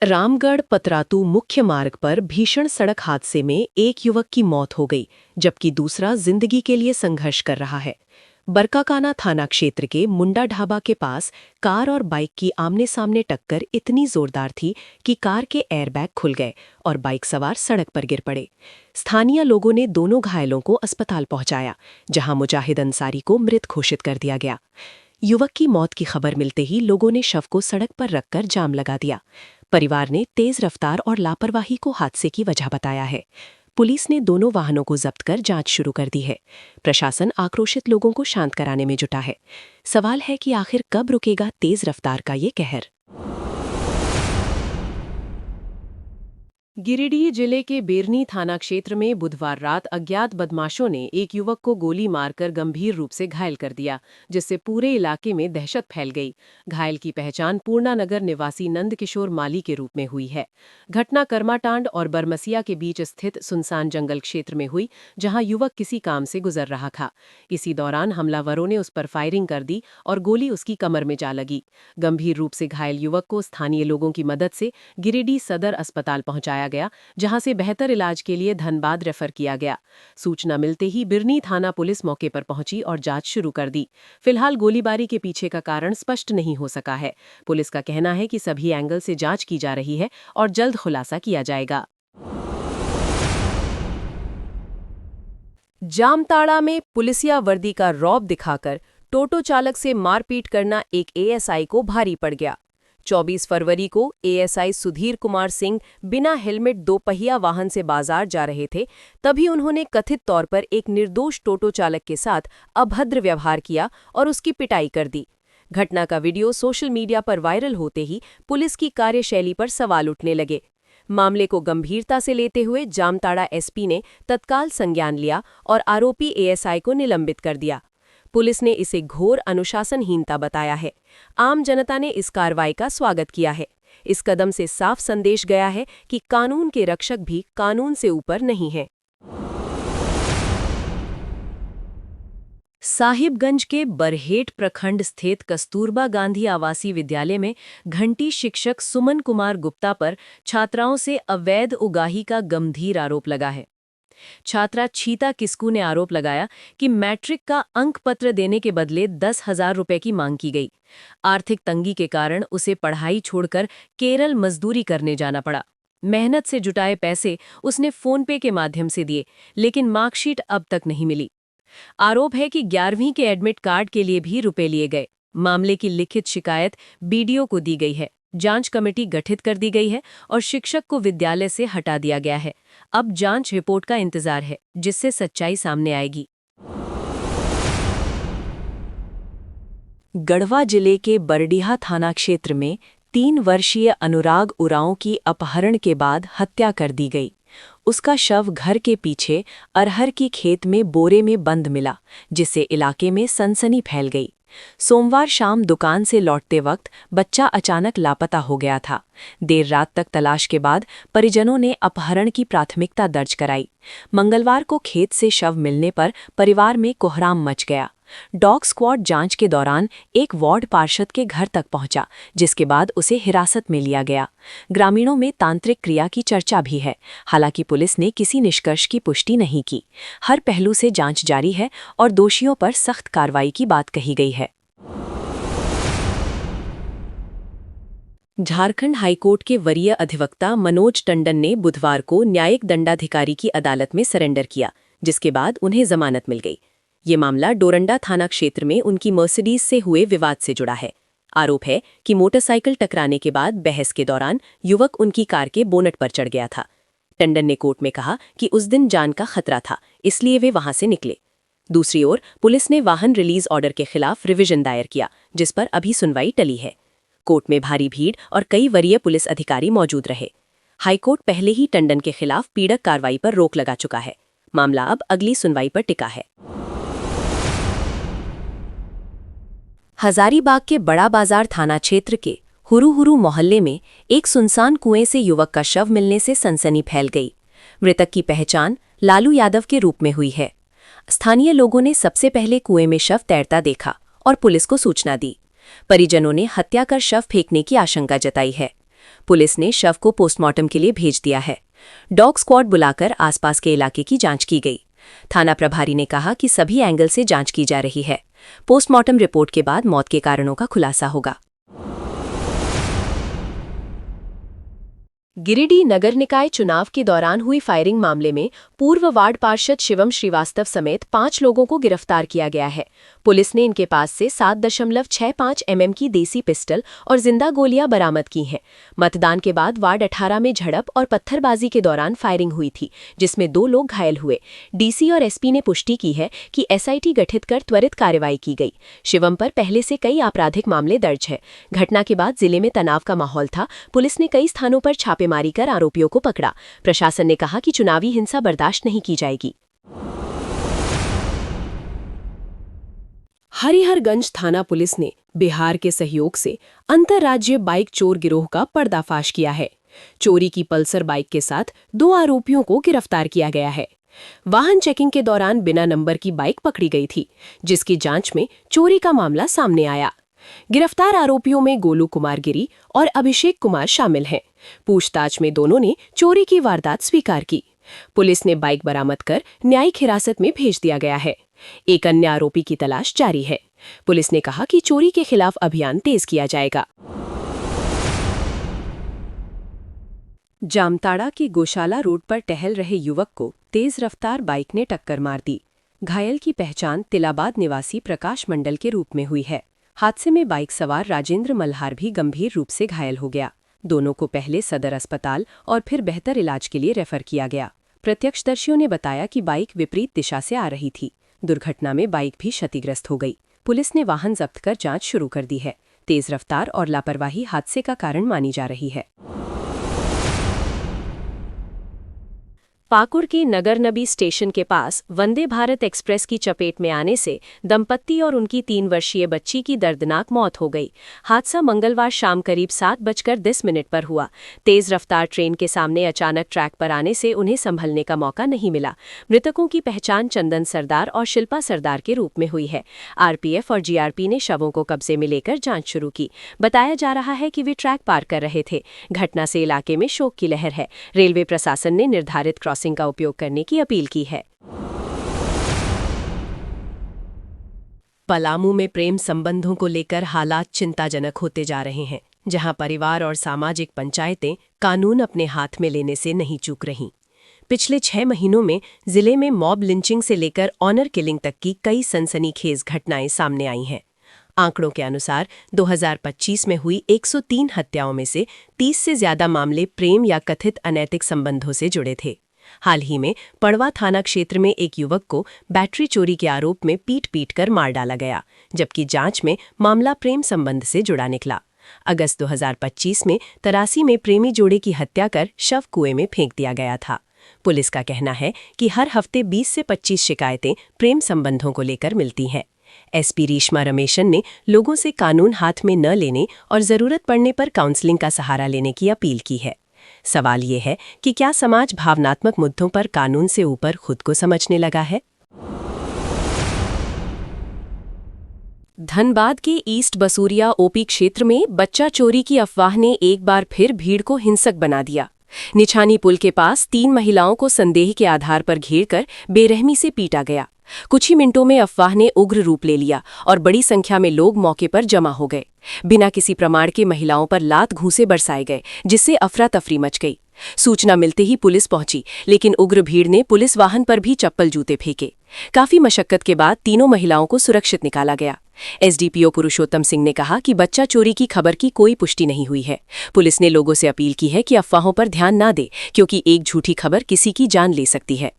रामगढ़ पतरातू मुख्य मार्ग पर भीषण सड़क हादसे में एक युवक की मौत हो गई, जबकि दूसरा जिंदगी के लिए संघर्ष कर रहा है। बरकाकाना थाना क्षेत्र के मुंडा ढाबा के पास कार और बाइक की आमने सामने टक्कर इतनी जोरदार थी कि कार के एयरबैग खुल गए और बाइक सवार सड़क पर गिर पड़े। स्थानीय लोगों ने दोनों घायलों को अस्पताल पहुंचाया, जहां मुजाहिद अंसारी को मृत घोषित कर दिया गया। युवक की मौत की खबर मिलते ही लोगों ने शव को सड़क पर रखकर जाम लगा दिया। परिवार ने तेज रफ्तार और लापरवाही को हादसे की वजह बताया है। पुलिस ने दोनों वाहनों को जब्त कर जांच शुरू कर दी है। प्रशासन आक्रोशित लोगों को शांत कराने में जुटा है। सवाल है कि आखिर कब रुकेगा तेज रफ्तार का ये कहर। गिरिडीह जिले के बेरनी थाना क्षेत्र में बुधवार रात अज्ञात बदमाशों ने एक युवक को गोली मारकर गंभीर रूप से घायल कर दिया, जिससे पूरे इलाके में दहशत फैल गई। घायल की पहचान पूर्णानगर निवासी नंदकिशोर माली के रूप में हुई है। घटना कर्माटांड और बरमसिया के बीच स्थित सुनसान जंगल क्षेत्र में हुई, जहां युवक किसी काम से गुजर रहा था। इसी दौरान हमलावरों ने उस पर फायरिंग कर दी और गोली उसकी कमर में जा लगी। गंभीर रूप से घायल युवक को स्थानीय लोगों की मदद से गिरिडीह सदर अस्पताल पहुंचाया गया, जहां से बेहतर इलाज के लिए धनबाद रेफर किया गया। सूचना मिलते ही बिरनी थाना पुलिस मौके पर पहुंची और जांच शुरू कर दी। फिलहाल गोलीबारी के पीछे का कारण स्पष्ट नहीं हो सका है। पुलिस का कहना है कि सभी एंगल से जांच की जा रही है और जल्द खुलासा किया जाएगा। जामताड़ा में पुलिसिया वर्दी का रौब दिखाकर टोटो चालक से मारपीट करना एक एएसआई को भारी पड़ गया। 24 फरवरी को एएसआई सुधीर कुमार सिंह बिना हेलमेट दोपहिया वाहन से बाजार जा रहे थे। तभी उन्होंने कथित तौर पर एक निर्दोष टोटो चालक के साथ अभद्र व्यवहार किया और उसकी पिटाई कर दी। घटना का वीडियो सोशल मीडिया पर वायरल होते ही पुलिस की कार्यशैली पर सवाल उठने लगे। मामले को गंभीरता से लेते हुए जामताड़ा एसपी ने तत्काल संज्ञान लिया और आरोपी एएसआई को निलंबित कर दिया। पुलिस ने इसे घोर अनुशासनहीनता बताया है। आम जनता ने इस कार्रवाई का स्वागत किया है। इस कदम से साफ संदेश गया है कि कानून के रक्षक भी कानून से ऊपर नहीं हैं। साहिबगंज के बरहेट प्रखंड स्थित कस्तूरबा गांधी आवासीय विद्यालय में घंटी शिक्षक सुमन कुमार गुप्ता पर छात्राओं से अवैध उगाही का गंभीर आरोप लगा है। छात्रा छीता किस्कू ने आरोप लगाया कि मैट्रिक का अंक पत्र देने के बदले 10,000 रुपए की मांग की गई। आर्थिक तंगी के कारण उसे पढ़ाई छोड़कर केरल मजदूरी करने जाना पड़ा। मेहनत से जुटाए पैसे उसने फोनपे के माध्यम से दिए, लेकिन मार्कशीट अब तक नहीं मिली। आरोप है कि 11वीं के एडमिट कार्ड के लिए भी रुपए लिए गए। मामले की लिखित शिकायत बीडीओ को दी गई है। जांच कमेटी गठित कर दी गई है और शिक्षक को विद्यालय से हटा दिया गया है। अब जांच रिपोर्ट का इंतजार है, जिससे सच्चाई सामने आएगी। गढ़वा जिले के बरडीहा थाना क्षेत्र में 3 वर्षीय अनुराग उरांव की अपहरण के बाद हत्या कर दी गई। उसका शव घर के पीछे अरहर की खेत में बोरे में बंद मिला, जिससे इलाके में सनसनी फैल गई। सोमवार शाम दुकान से लौटते वक्त बच्चा अचानक लापता हो गया था। देर रात तक तलाश के बाद परिजनों ने अपहरण की प्राथमिकता दर्ज कराई। मंगलवार को खेत से शव मिलने पर परिवार में कोहराम मच गया। डॉग स्क्वाड जांच के दौरान एक वार्ड पार्षद के घर तक पहुंचा, जिसके बाद उसे हिरासत में लिया गया। ग्रामीणों में तांत्रिक क्रिया की चर्चा भी है। हालांकि पुलिस ने किसी निष्कर्ष की पुष्टि नहीं की। हर पहलू से जांच जारी है और दोषियों पर सख्त कार्रवाई की बात कही गई है। झारखंड हाईकोर्ट के वरीय अधिवक्ता मनोज टंडन ने बुधवार को न्यायिक दंडाधिकारी की अदालत में सरेंडर किया, जिसके बाद उन्हें जमानत मिल गई। ये मामला डोरंडा थाना क्षेत्र में उनकी मर्सिडीज से हुए विवाद से जुड़ा है। आरोप है कि मोटरसाइकिल टकराने के बाद बहस के दौरान युवक उनकी कार के बोनट पर चढ़ गया था। टंडन ने कोर्ट में कहा कि उस दिन जान का खतरा था, इसलिए वे वहां से निकले। दूसरी ओर पुलिस ने वाहन रिलीज ऑर्डर के खिलाफ रिवीजन दायर किया, जिस पर अभी सुनवाई टली है। कोर्ट में भारी भीड़ और कई वरीय पुलिस अधिकारी मौजूद रहे। हाईकोर्ट पहले ही टंडन के खिलाफ पीड़क कार्रवाई पर रोक लगा चुका है। मामला अब अगली सुनवाई पर टिका है। हजारीबाग के बड़ा बाजार थाना क्षेत्र के हुरू मोहल्ले में एक सुनसान कुएं से युवक का शव मिलने से सनसनी फैल गई। मृतक की पहचान लालू यादव के रूप में हुई है। स्थानीय लोगों ने सबसे पहले कुएं में शव तैरता देखा और पुलिस को सूचना दी। परिजनों ने हत्या कर शव फेंकने की आशंका जताई है। पुलिस ने शव को पोस्टमार्टम के लिए भेज दिया है। डॉग स्क्वाड बुलाकर आसपास के इलाके की जांच की गई। थाना प्रभारी ने कहा कि सभी एंगल से जांच की जा रही है। पोस्टमार्टम रिपोर्ट के बाद मौत के कारणों का खुलासा होगा। गिरिडीह नगर निकाय चुनाव के दौरान हुई फायरिंग मामले में पूर्व वार्ड पार्षद शिवम श्रीवास्तव समेत 5 लोगों को गिरफ्तार किया गया है। पुलिस ने इनके पास से 7.65 mm की देसी पिस्टल और जिंदा गोलियां बरामद की हैं। मतदान के बाद वार्ड 18 में झड़प और पत्थरबाजी के दौरान फायरिंग हुई थी, जिसमें 2 लोग घायल हुए। डीसी और एसपी ने पुष्टि की है कि एसआईटी गठित कर त्वरित कार्रवाई की गई। शिवम पर पहले से कई आपराधिक मामले दर्ज है। घटना के बाद जिले में तनाव का माहौल था। पुलिस ने कई स्थानों पर छापेमारी कर आरोपियों को पकड़ा। प्रशासन ने कहा कि चुनावी हिंसा बर्दाश्त नहीं की जाएगी। हरिहरगंज थाना पुलिस ने बिहार के सहयोग से अंतर्राज्यीय बाइक चोर गिरोह का पर्दाफाश किया है। चोरी की पल्सर बाइक के साथ 2 आरोपियों को गिरफ्तार किया गया है। वाहन चेकिंग के दौरान बिना नंबर की बाइक पकड़ी गई थी, जिसकी जांच में चोरी का मामला सामने आया। गिरफ्तार आरोपियों में गोलू कुमार गिरी और अभिषेक कुमार शामिल हैं। पूछताछ में दोनों ने चोरी की वारदात स्वीकार की। पुलिस ने बाइक बरामद कर न्यायिक हिरासत में भेज दिया गया है। एक अन्य आरोपी की तलाश जारी है। पुलिस ने कहा कि चोरी के खिलाफ अभियान तेज किया जाएगा। जामताड़ा की गौशाला रोड पर टहल रहे युवक को तेज रफ्तार बाइक ने टक्कर मार दी। घायल की पहचान तिलाबाद निवासी प्रकाश मंडल के रूप में हुई है। हादसे में बाइक सवार राजेंद्र मल्हार भी गंभीर रूप से घायल हो गया। दोनों को पहले सदर अस्पताल और फिर बेहतर इलाज के लिए रेफर किया गया। प्रत्यक्षदर्शियों ने बताया कि बाइक विपरीत दिशा से आ रही थी। दुर्घटना में बाइक भी क्षतिग्रस्त हो गई। पुलिस ने वाहन जब्त कर जांच शुरू कर दी है। तेज रफ्तार और लापरवाही हादसे का कारण मानी जा रही है। पाकुड़ के नगर नबी स्टेशन के पास वंदे भारत एक्सप्रेस की चपेट में आने से दंपत्ति और उनकी 3 वर्षीय बच्ची की दर्दनाक मौत हो गई। हादसा मंगलवार शाम करीब 7:10 पर हुआ। तेज रफ्तार ट्रेन के सामने अचानक ट्रैक पर आने से उन्हें संभलने का मौका नहीं मिला। मृतकों की पहचान चंदन सरदार और शिल्पा सरदार के रूप में हुई है। आरपीएफ और जीआरपी ने शवों को कब्जे में लेकर जांच शुरू की। बताया जा रहा है कि वे ट्रैक पार कर रहे थे। घटना से इलाके में शोक की लहर है। रेलवे प्रशासन ने निर्धारित क्रॉसिंग का उपयोग करने की अपील की है। पलामू में प्रेम संबंधों को लेकर हालात चिंताजनक होते जा रहे हैं, जहां परिवार और सामाजिक पंचायतें कानून अपने हाथ में लेने से नहीं चूक रहीं। पिछले 6 महीनों में जिले में मॉब लिंचिंग से लेकर ऑनर किलिंग तक की कई सनसनीखेज घटनाएं सामने आई हैं। आंकड़ों के अनुसार 2025 में हुई 103 हत्याओं में से 30 से ज्यादा मामले प्रेम या कथित अनैतिक संबंधों से जुड़े थे। हाल ही में पड़वा थाना क्षेत्र में एक युवक को बैटरी चोरी के आरोप में पीट कर मार डाला गया, जबकि जांच में मामला प्रेम संबंध से जुड़ा निकला। अगस्त 2025 में तरासी में प्रेमी जोड़े की हत्या कर शव कुएं में फेंक दिया गया था। पुलिस का कहना है कि हर हफ्ते 20 से 25 शिकायतें प्रेम संबंधों को लेकर मिलती हैं। एसपी रेशमा रमेशन ने लोगों से कानून हाथ में न लेने और जरूरत पड़ने पर काउंसलिंग का सहारा लेने की अपील की है। सवाल ये है कि क्या समाज भावनात्मक मुद्दों पर कानून से ऊपर खुद को समझने लगा है? धनबाद के ईस्ट बसूरिया ओपी क्षेत्र में बच्चा चोरी की अफवाह ने एक बार फिर भीड़ को हिंसक बना दिया। निछानी पुल के पास 3 महिलाओं को संदेह के आधार पर घेरकर बेरहमी से पीटा गया। कुछ ही मिनटों में अफवाह ने उग्र रूप ले लिया और बड़ी संख्या में लोग मौके पर जमा हो गए। बिना किसी प्रमाण के महिलाओं पर लात घूंसे बरसाए गए, जिससे अफरा तफरी मच गई। सूचना मिलते ही पुलिस पहुंची, लेकिन उग्र भीड़ ने पुलिस वाहन पर भी चप्पल जूते फेंके। काफी मशक्कत के बाद तीनों महिलाओं को सुरक्षित निकाला गया। एसडीपीओ पुरुषोत्तम सिंह ने कहा कि बच्चा चोरी की खबर की कोई पुष्टि नहीं हुई है। पुलिस ने लोगों से अपील की है कि अफवाहों पर ध्यान न दे, क्योंकि एक झूठी खबर किसी की जान ले सकती है।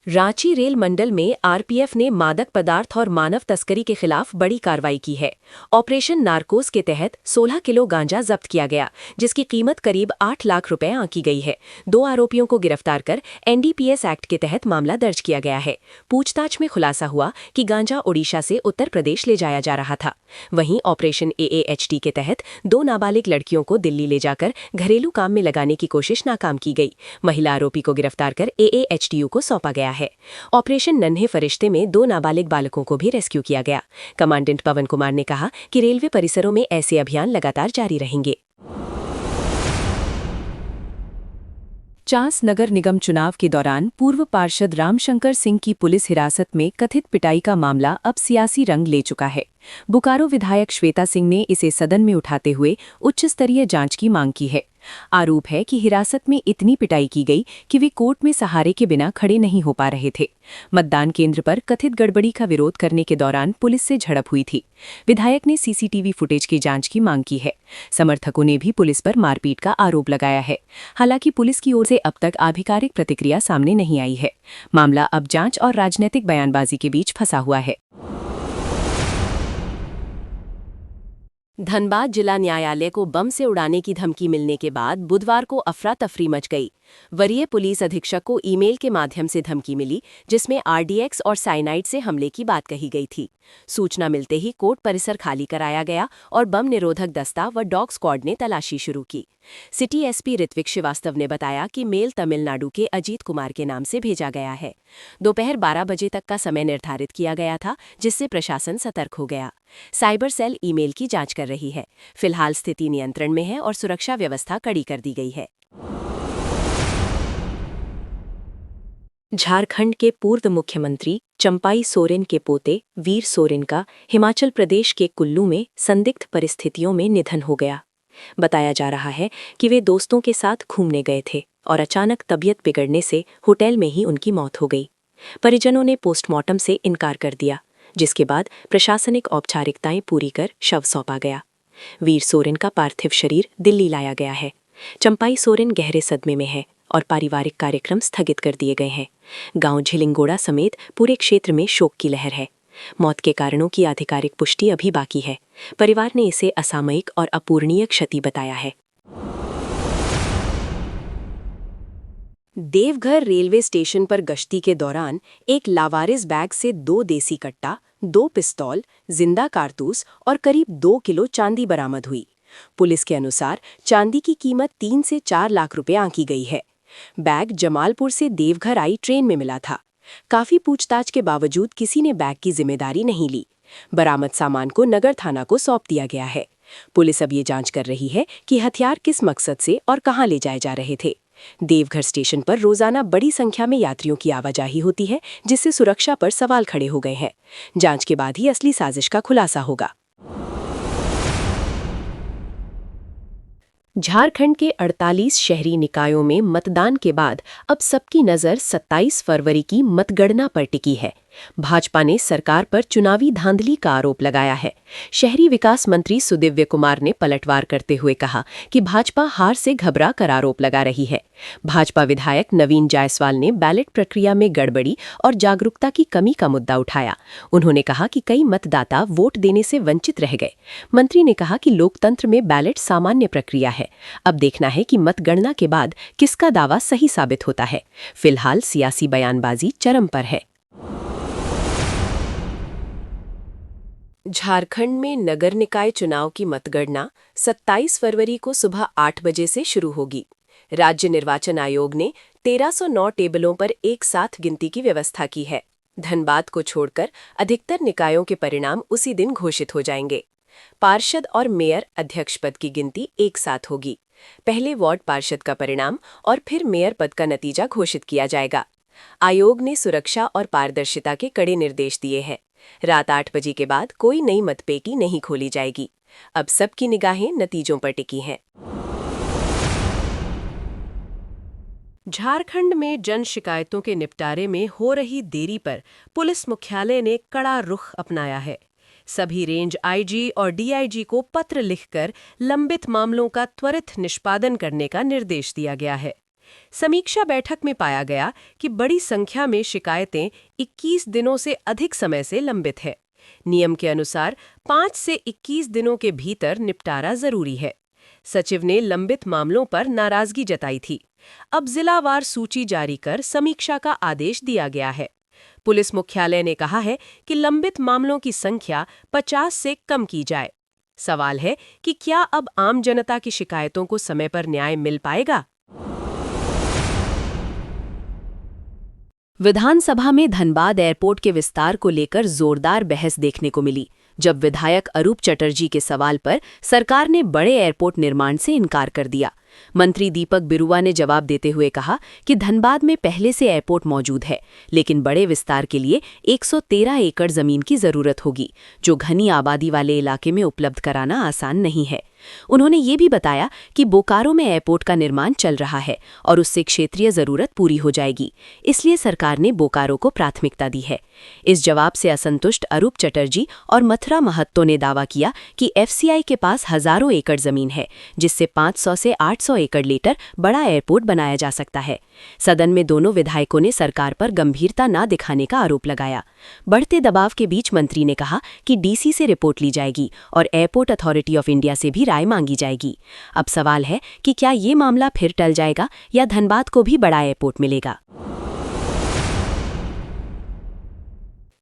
रांची रेल मंडल में आरपीएफ ने मादक पदार्थ और मानव तस्करी के खिलाफ बड़ी कार्रवाई की है। ऑपरेशन नारकोस के तहत 16 किलो गांजा जब्त किया गया, जिसकी कीमत करीब 8 लाख रुपए आंकी गई है। 2 आरोपियों को गिरफ्तार कर एनडीपीएस एक्ट के तहत मामला दर्ज किया गया है। पूछताछ में खुलासा हुआ कि गांजा ओडिशा से उत्तर प्रदेश ले जाया जा रहा था। वहीं ऑपरेशन एएएचटी के तहत 2 नाबालिग लड़कियों को दिल्ली ले जाकर घरेलू काम में लगाने की कोशिश नाकाम की गई। महिला आरोपी को गिरफ्तार कर एएएचटीयू को सौंपा गया है। है। ऑपरेशन नन्हे फरिश्ते में 2 नाबालिग बालकों को भी रेस्क्यू किया गया। कमांडेंट पवन कुमार ने कहा कि रेलवे परिसरों में ऐसे अभियान लगातार जारी रहेंगे। चांस नगर निगम चुनाव के दौरान पूर्व पार्षद रामशंकर सिंह की पुलिस हिरासत में कथित पिटाई का मामला अब सियासी रंग ले चुका है। बोकारो विधायक श्वेता सिंह ने इसे सदन में उठाते हुए उच्च स्तरीय जांच की मांग की है। आरोप है कि हिरासत में इतनी पिटाई की गई कि वे कोर्ट में सहारे के बिना खड़े नहीं हो पा रहे थे। मतदान केंद्र पर कथित गड़बड़ी का विरोध करने के दौरान पुलिस से झड़प हुई थी। विधायक ने सीसीटीवी फुटेज की जांच की मांग की है। समर्थकों ने भी पुलिस पर मारपीट का आरोप लगाया है। हालांकि पुलिस की ओर से अब तक आधिकारिक प्रतिक्रिया सामने नहीं आई है। मामला अब जांच और राजनीतिक बयानबाजी के बीच फंसा हुआ है। धनबाद जिला न्यायालय को बम से उड़ाने की धमकी मिलने के बाद बुधवार को अफरा तफरी मच गई। वरीय पुलिस अधीक्षक को ईमेल के माध्यम से धमकी मिली, जिसमें आरडीएक्स और साइनाइड से हमले की बात कही गई थी। सूचना मिलते ही कोर्ट परिसर खाली कराया गया और बम निरोधक दस्ता व डॉग स्क्वाड ने तलाशी शुरू की। सिटी एसपी ऋत्विक श्रीवास्तव ने बताया कि मेल तमिलनाडु के अजीत कुमार के नाम से भेजा गया है। दोपहर 12 बजे तक का समय निर्धारित किया गया था, जिससे प्रशासन सतर्क हो गया। साइबर सेल ईमेल की जांच कर रही है। फिलहाल स्थिति नियंत्रण में है और सुरक्षा व्यवस्था कड़ी कर दी गई है। झारखंड के पूर्व मुख्यमंत्री चंपाई सोरेन के पोते वीर सोरेन का हिमाचल प्रदेश के कुल्लू में संदिग्ध परिस्थितियों में निधन हो गया। बताया जा रहा है कि वे दोस्तों के साथ घूमने गए थे और अचानक तबीयत बिगड़ने से होटल में ही उनकी मौत हो गई। परिजनों ने पोस्टमार्टम से इनकार कर दिया, जिसके बाद प्रशासनिक औपचारिकताएं पूरी कर शव सौंपा गया। वीर सोरेन का पार्थिव शरीर दिल्ली लाया गया है। चंपाई सोरेन गहरे सदमे में है और पारिवारिक कार्यक्रम स्थगित कर दिए गए हैं। गांव झिलिंगोड़ा समेत पूरे क्षेत्र में शोक की लहर है। मौत के कारणों की आधिकारिक पुष्टि अभी बाकी है। परिवार ने इसे असामयिक और अपूरणीय क्षति बताया है। देवघर रेलवे स्टेशन पर गश्ती के दौरान एक लावारिस बैग से 2 देसी कट्टा, 2 पिस्तौल, जिंदा कारतूस और करीब 2 किलो चांदी बरामद हुई। पुलिस के अनुसार चांदी की कीमत 3 से 4 लाख रुपए आंकी गई है। बैग जमालपुर से देवघर आई ट्रेन में मिला था। काफी पूछताछ के बावजूद किसी ने बैग की जिम्मेदारी नहीं ली। बरामद सामान को नगर थाना को सौंप दिया गया है। पुलिस अब ये जांच कर रही है कि हथियार किस मकसद से और कहां ले जाए जा रहे थे। देवघर स्टेशन पर रोजाना बड़ी संख्या में यात्रियों की आवाजाही होती है, जिससे सुरक्षा पर सवाल खड़े हो गए हैं। जांच के बाद ही असली साजिश का खुलासा होगा। झारखंड के 48 शहरी निकायों में मतदान के बाद अब सबकी नज़र 27 फरवरी की मतगणना पर टिकी है। भाजपा ने सरकार पर चुनावी धांधली का आरोप लगाया है। शहरी विकास मंत्री सुदिव्य कुमार ने पलटवार करते हुए कहा कि भाजपा हार से घबरा कर आरोप लगा रही है। भाजपा विधायक नवीन जायसवाल ने बैलेट प्रक्रिया में गड़बड़ी और जागरूकता की कमी का मुद्दा उठाया। उन्होंने कहा कि कई मतदाता वोट देने से वंचित रह गए। मंत्री ने कहा कि लोकतंत्र में बैलेट सामान्य प्रक्रिया है। अब देखना है कि मतगणना के बाद किसका दावा सही साबित होता है। फिलहाल सियासी बयानबाजी चरम पर है। झारखंड में नगर निकाय चुनाव की मतगणना 27 फरवरी को सुबह 8 बजे से शुरू होगी। राज्य निर्वाचन आयोग ने 1309 टेबलों पर एक साथ गिनती की व्यवस्था की है। धनबाद को छोड़कर अधिकतर निकायों के परिणाम उसी दिन घोषित हो जाएंगे। पार्षद और मेयर अध्यक्ष पद की गिनती एक साथ होगी। पहले वार्ड पार्षद का परिणाम और फिर मेयर पद का नतीजा घोषित किया जाएगा। आयोग ने सुरक्षा और पारदर्शिता के कड़े निर्देश दिए हैं। रात 8 बजे के बाद कोई नई मतपेटी नहीं खोली जाएगी। अब सबकी निगाहें नतीजों पर टिकी हैं। झारखंड में जन शिकायतों के निपटारे में हो रही देरी पर पुलिस मुख्यालय ने कड़ा रुख अपनाया है। सभी रेंज आईजी और डीआईजी को पत्र लिखकर लंबित मामलों का त्वरित निष्पादन करने का निर्देश दिया गया है। समीक्षा बैठक में पाया गया कि बड़ी संख्या में शिकायतें 21 दिनों से अधिक समय से लंबित है। नियम के अनुसार 5 से 21 दिनों के भीतर निपटारा जरूरी है। सचिव ने लंबित मामलों पर नाराजगी जताई थी। अब जिलावार सूची जारी कर समीक्षा का आदेश दिया गया है। पुलिस मुख्यालय ने कहा है कि लंबित मामलों की संख्या 50 से कम की जाए। सवाल है कि क्या अब आम जनता की शिकायतों को समय पर न्याय मिल पाएगा? विधानसभा में धनबाद एयरपोर्ट के विस्तार को लेकर जोरदार बहस देखने को मिली, जब विधायक अरूप चटर्जी के सवाल पर सरकार ने बड़े एयरपोर्ट निर्माण से इनकार कर दिया। मंत्री दीपक बिरुवा ने जवाब देते हुए कहा कि धनबाद में पहले से एयरपोर्ट मौजूद है, लेकिन बड़े विस्तार के लिए 113 एकड़ जमीन की जरूरत होगी, जो घनी आबादी वाले इलाके में उपलब्ध कराना आसान नहीं है। उन्होंने ये भी बताया कि बोकारो में एयरपोर्ट का निर्माण चल रहा है और उससे क्षेत्रीय जरूरत पूरी हो जाएगी, इसलिए सरकार ने बोकारो को प्राथमिकता दी है। इस जवाब से असंतुष्ट अरूप चटर्जी और मथुरा महत्तो ने दावा किया कि एफसीआई के पास हजारों एकड़ जमीन है, जिससे 500 से 800 एकड़ लेकर बड़ा एयरपोर्ट बनाया जा सकता है। सदन में दोनों विधायकों ने सरकार पर गंभीरता न दिखाने का आरोप लगाया। बढ़ते दबाव के बीच मंत्री ने कहा कि डीसी से रिपोर्ट ली जाएगी और एयरपोर्ट अथॉरिटी ऑफ इंडिया से भी राय मांगी जाएगी। अब सवाल है कि क्या ये मामला फिर टल जाएगा या धनबाद को भी बड़ा एयरपोर्ट मिलेगा।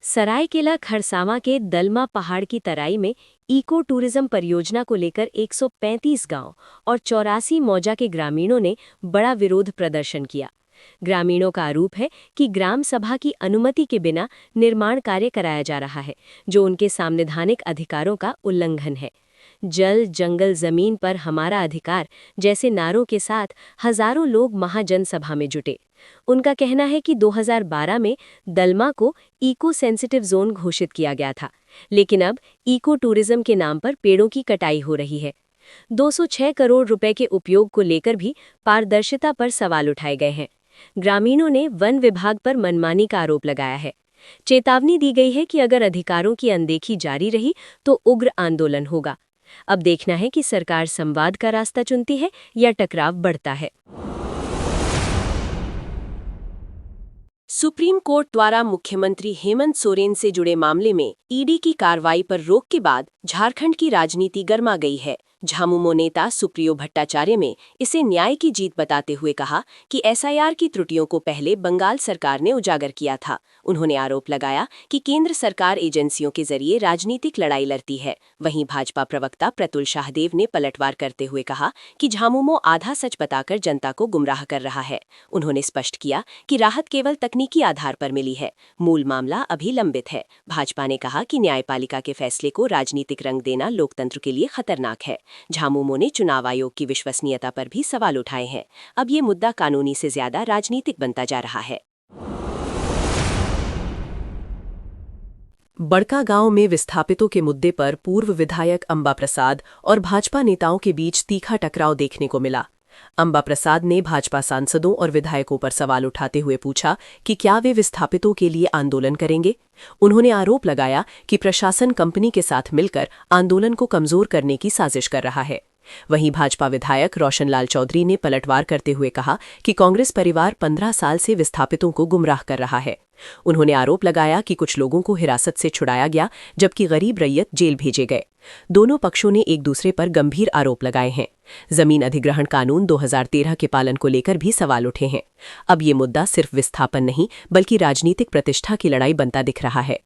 सरायकेला खरसावां के दलमा पहाड़ की तराई में इको टूरिज्म परियोजना को लेकर 135 गांव और 84 मौजा के ग्रामीणों ने बड़ा विरोध प्रदर्शन किया। ग्रामीणों का आरोप है कि ग्राम सभा की अनुमति के बिना निर्माण कार्य कराया जा रहा है, जो उनके संवैधानिक अधिकारों का उल्लंघन है। जल, जंगल, जमीन पर हमारा अधिकार जैसे नारों के साथ हजारों लोग महाजनसभा में जुटे। उनका कहना है कि 2012 में दलमा को इको सेंसिटिव जोन घोषित किया गया था, लेकिन अब इको टूरिज्म के नाम पर पेड़ों की कटाई हो रही है। 206 करोड़ रुपए के उपयोग को लेकर भी पारदर्शिता पर सवाल उठाए गए हैं। ग्रामीणों ने वन विभाग पर मनमानी का आरोप लगाया है। चेतावनी दी गई है कि अगर अधिकारों की अनदेखी जारी रही तो उग्र आंदोलन होगा। अब देखना है कि सरकार संवाद का रास्ता चुनती है या टकराव बढ़ता है। सुप्रीम कोर्ट द्वारा मुख्यमंत्री हेमंत सोरेन से जुड़े मामले में ईडी की कार्रवाई पर रोक के बाद झारखंड की राजनीति गर्मा गई है। झामुमो नेता सुप्रियो भट्टाचार्य में इसे न्याय की जीत बताते हुए कहा कि एसआईआर की त्रुटियों को पहले बंगाल सरकार ने उजागर किया था। उन्होंने आरोप लगाया कि केंद्र सरकार एजेंसियों के जरिए राजनीतिक लड़ाई लड़ती है। वहीं भाजपा प्रवक्ता प्रतुल शाहदेव ने पलटवार करते हुए कहा कि झामुमो आधा सच बताकर जनता को गुमराह कर रहा है। उन्होंने स्पष्ट किया कि राहत केवल तकनीकी आधार पर मिली है, मूल मामला अभी लंबित है। भाजपा ने कहा कि न्यायपालिका के फैसले को राजनीतिक रंग देना लोकतंत्र के लिए खतरनाक है। झामुमो ने चुनाव आयोग की विश्वसनीयता पर भी सवाल उठाए हैं। अब ये मुद्दा कानूनी से ज्यादा राजनीतिक बनता जा रहा है। बड़कागांव में विस्थापितों के मुद्दे पर पूर्व विधायक अंबा प्रसाद और भाजपा नेताओं के बीच तीखा टकराव देखने को मिला। अंबा प्रसाद ने भाजपा सांसदों और विधायकों पर सवाल उठाते हुए पूछा कि क्या वे विस्थापितों के लिए आंदोलन करेंगे। उन्होंने आरोप लगाया कि प्रशासन कंपनी के साथ मिलकर आंदोलन को कमजोर करने की साजिश कर रहा है। वहीं भाजपा विधायक रोशनलाल चौधरी ने पलटवार करते हुए कहा कि कांग्रेस परिवार 15 साल से विस्थापितों को गुमराह कर रहा है। उन्होंने आरोप लगाया कि कुछ लोगों को हिरासत से छुड़ाया गया, जबकि गरीब रैयत जेल भेजे गए। दोनों पक्षों ने एक दूसरे पर गंभीर आरोप लगाए हैं। जमीन अधिग्रहण कानून 2013 के पालन को लेकर भी सवाल उठे हैं। अब ये मुद्दा सिर्फ विस्थापन नहीं, बल्कि राजनीतिक प्रतिष्ठा की लड़ाई बनता दिख रहा है।